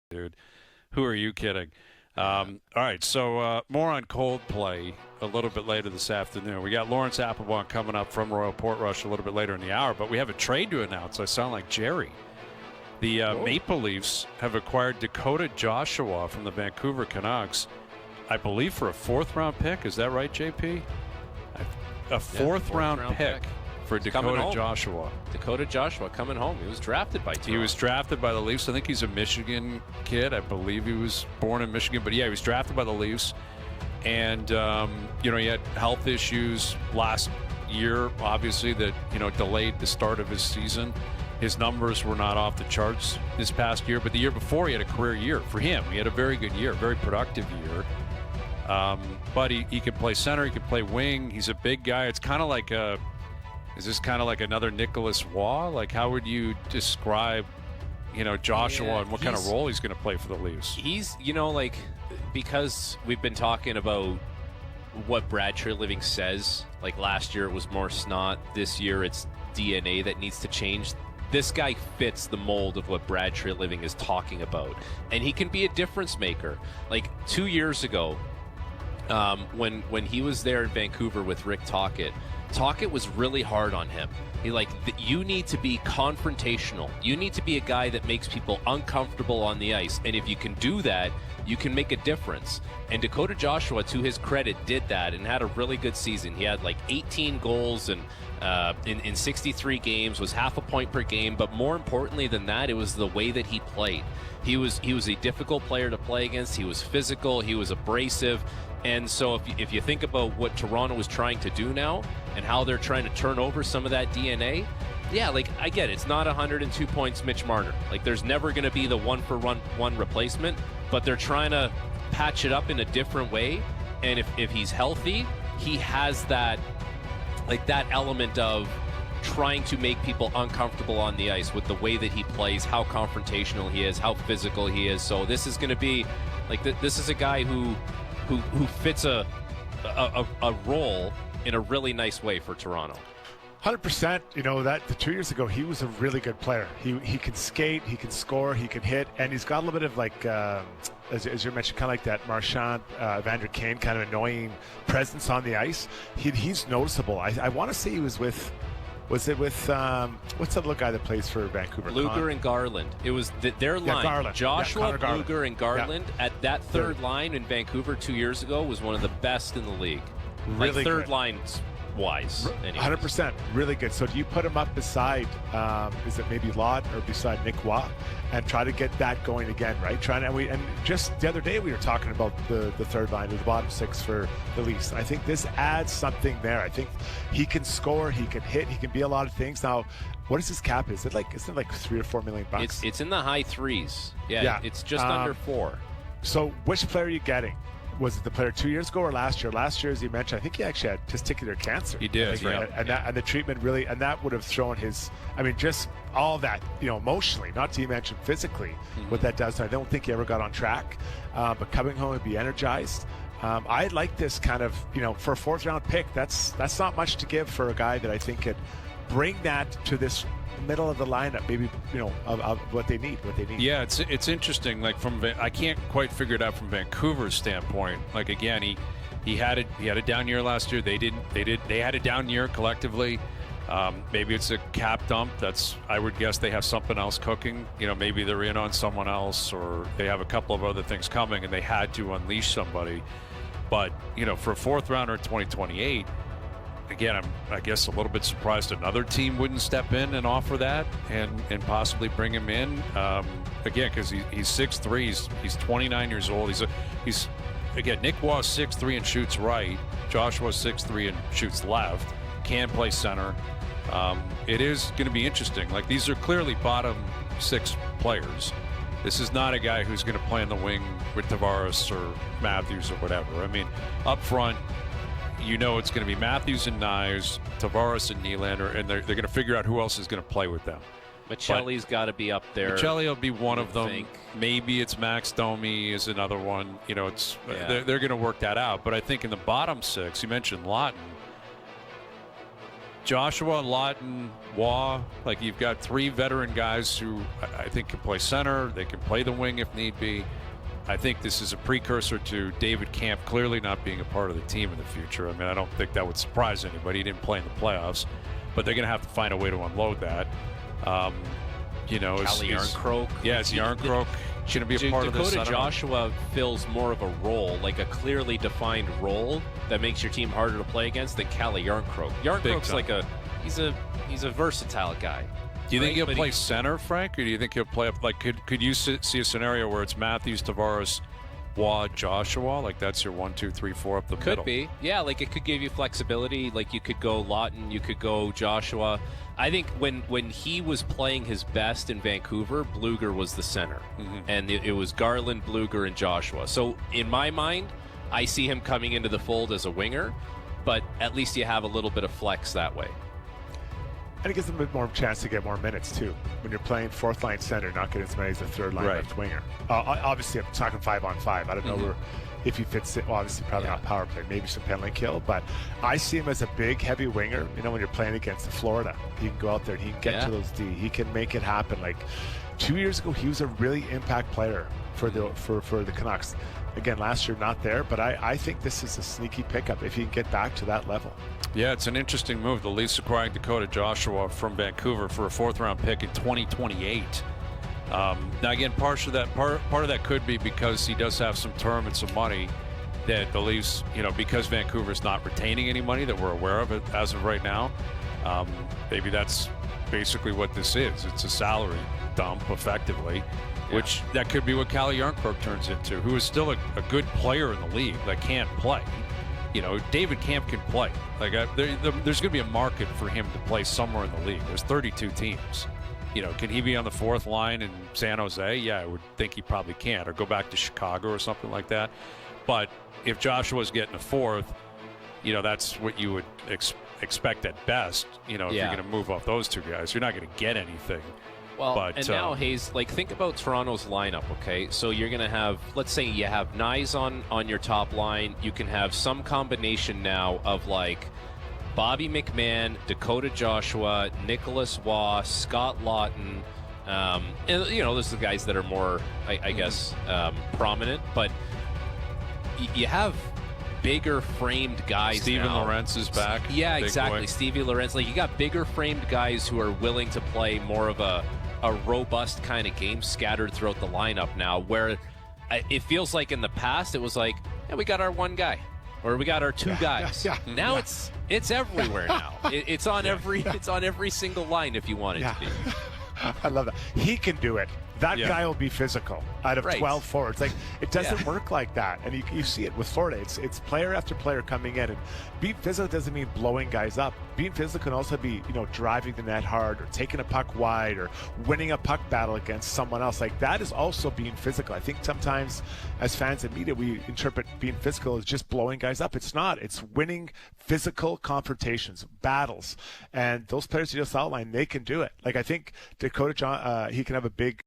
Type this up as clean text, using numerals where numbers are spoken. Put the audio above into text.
dude. Who are you kidding? All right, so more on Coldplay a little bit later this afternoon. We got Lawrence Applebaum coming up from Royal Portrush a little bit later in the hour, but we have a trade to announce. I sound like Jerry. The Maple Leafs have acquired Dakota Joshua from the Vancouver Canucks, I believe for a fourth-round pick. Is that right, JP? A fourth-round pick for Dakota Joshua. Dakota Joshua coming home. He was drafted by Toronto. He was drafted by the Leafs. I think he's a Michigan kid. I believe he was born in Michigan. But, yeah, he was drafted by the Leafs. And, he had health issues last year, obviously, that, delayed the start of his season. His numbers were not off the charts this past year. But the year before, he had a career year. For him, he had a very good year, very productive year. But he can play center. He can play wing. He's a big guy. It's kind of like is this kind of like another Nicholas Waugh? Like, how would you describe, Joshua and what kind of role he's going to play for the Leafs? He's, because we've been talking about what Brad Treliving says, like last year it was more snot. This year it's DNA that needs to change. This guy fits the mold of what Brad Treliving is talking about. And he can be a difference maker. Like 2 years ago, when he was there in Vancouver with Rick Tocchet was really hard on him. You need to be confrontational. You need to be a guy that makes people uncomfortable on the ice. And if you can do that, you can make a difference. And Dakota Joshua, to his credit, did that and had a really good season. He had 18 goals and in 63 games, was half a point per game. But more importantly than that, it was the way that he played. He was a difficult player to play against. He was physical. He was abrasive. And so if you think about what Toronto is trying to do now and how they're trying to turn over some of that DNA, yeah, I get it. It's not 102 points Mitch Marner. There's never going to be the one-for-one replacement, but they're trying to patch it up in a different way. And if he's healthy, he has that element of trying to make people uncomfortable on the ice with the way that he plays, how confrontational he is, how physical he is. So this is going to be this is a guy who fits a role in a really nice way for Toronto. 100%. That 2 years ago, he was a really good player. He can skate, he can score, he can hit, and he's got a little bit of as you mentioned, kind of like that Marchand, Evander Kane kind of annoying presence on the ice. He's noticeable. I want to say he was with. Was it with, what's that little guy that plays for Vancouver? Luger and Garland. It was their line. Garland. Joshua, Luger, and Garland at that third line in Vancouver 2 years ago was one of the best in the league. Really third good. Lines wise. 100%. Really good. So do you put him up beside, is it maybe Lott or beside Nick Waugh and try to get that going again, right? And just the other day we were talking about the third line, or the bottom six for the Leafs. I think this adds something there. I think he can score, he can hit, he can be a lot of things. Now, what is his cap? Isn't it like $3 or $4 million? It's in the high threes. Yeah. It's just under 4. So which player are you getting? Was it the player 2 years ago or last year? Last year, as you mentioned, I think he actually had testicular cancer. He did, yeah. And the treatment really, and that would have thrown his, just all that, emotionally, not to mention physically, what that does. I don't think he ever got on track, but coming home and be energized. I like this kind of, for a fourth-round pick, that's not much to give for a guy that I think could bring that to this middle of the lineup, maybe of what they need. Yeah, it's interesting. I can't quite figure it out from Vancouver's standpoint. Again, he had a down year last year. They had a down year collectively. Maybe it's a cap dump. I would guess they have something else cooking. Maybe they're in on someone else, or they have a couple of other things coming, and they had to unleash somebody. But for a fourth rounder in 2028. Again, I guess a little bit surprised another team wouldn't step in and offer that and possibly bring him in. Again, because he's 6'3", he's 29 years old. Again, Nick Waugh's 6'3" and shoots right. Joshua's 6'3" and shoots left. Can play center. It is going to be interesting. These are clearly bottom 6 players. This is not a guy who's going to play in the wing with Tavares or Matthews or whatever. Up front, it's going to be Matthews and Knives, Tavares and Nylander, and they're going to figure out who else is going to play with them. Michelli's got to be up there. Michelli will be one of them. Maybe it's Max Domi is another one. They're going to work that out. But I think in the bottom 6, you mentioned Lawton. Joshua, Lawton, Waugh, like you've got 3 veteran guys who I think can play center. They can play the wing if need be. I think this is a precursor to David Camp clearly not being a part of the team in the future. I mean, I don't think that would surprise anybody. He didn't play in the playoffs, but they're going to have to find a way to unload that. Calle Yarncroke. Yeah, is Yarncroke shouldn't be a part of this? Dakota Joshua fills more of a role, like a clearly defined role that makes your team harder to play against than Calle Yarncroke. Yarncroke's like he's a versatile guy. Do you think he'll play center, Frank, or do you think he'll play up? Like, could you see a scenario where it's Matthews, Tavares, Waugh, Joshua? Like that's your 1, 2, 3, 4 up the middle. Could be, yeah. Like it could give you flexibility. Like you could go Lawton, you could go Joshua. I think when he was playing his best in Vancouver, Bluger was the center, and it was Garland, Bluger, and Joshua. So in my mind, I see him coming into the fold as a winger, but at least you have a little bit of flex that way. And it gives them a bit more chance to get more minutes, too. When you're playing fourth line center, not getting as many as the third line left winger. Obviously, I'm talking 5-on-5. I don't know if he fits it. Well, obviously, probably not power play, maybe some penalty kill. But I see him as a big, heavy winger. You know, when you're playing against Florida, he can go out there and he can get to those D. He can make it happen. Like 2 years ago, he was a really impact player for the Canucks. Again, last year not there, but I think this is a sneaky pickup if he can get back to that level. Yeah, it's an interesting move. The Leafs acquiring Dakota Joshua from Vancouver for a 4th-round pick in 2028. Now, again, part of that could be because he does have some term and some money that the Leafs, because Vancouver's not retaining any money that we're aware of it as of right now. Maybe that's basically what this is. It's a salary dump, effectively. Which that could be what Calle Yarncroke turns into, who is still a good player in the league that can't play. David Camp can play. Like there's going to be a market for him to play somewhere in the league. There's 32 teams. Can he be on the 4th line in San Jose? Yeah, I would think he probably can, or go back to Chicago or something like that. But if Joshua's getting a 4th, that's what you would expect at best. If you're going to move off those 2 guys, you're not going to get anything. Well, and now, Hayes, think about Toronto's lineup, okay? So you're going to have, let's say you have Nyes on your top line. You can have some combination now of, Bobby McMahon, Dakota Joshua, Nicholas Waugh, Scott Lawton. And, those are the guys that are more, I guess, prominent. But you have bigger framed guys Steven now. Lorentz is back. Yeah, exactly. Stevie Lorentz. You got bigger framed guys who are willing to play more of a robust kind of game scattered throughout the lineup now, where it feels like in the past it was we got our 1 guy or we got our 2 guys. Now it's everywhere now. It's on every single line if you want it to be. I love that. He can do it. That guy will be physical out of 12 forwards. It doesn't work like that. And you see it with Florida. It's player after player coming in. And being physical doesn't mean blowing guys up. Being physical can also be, driving the net hard or taking a puck wide or winning a puck battle against someone else. That is also being physical. I think sometimes as fans and media, we interpret being physical as just blowing guys up. It's not. It's winning physical confrontations, battles. And those players you just outlined, they can do it. I think Dakota, he can have a big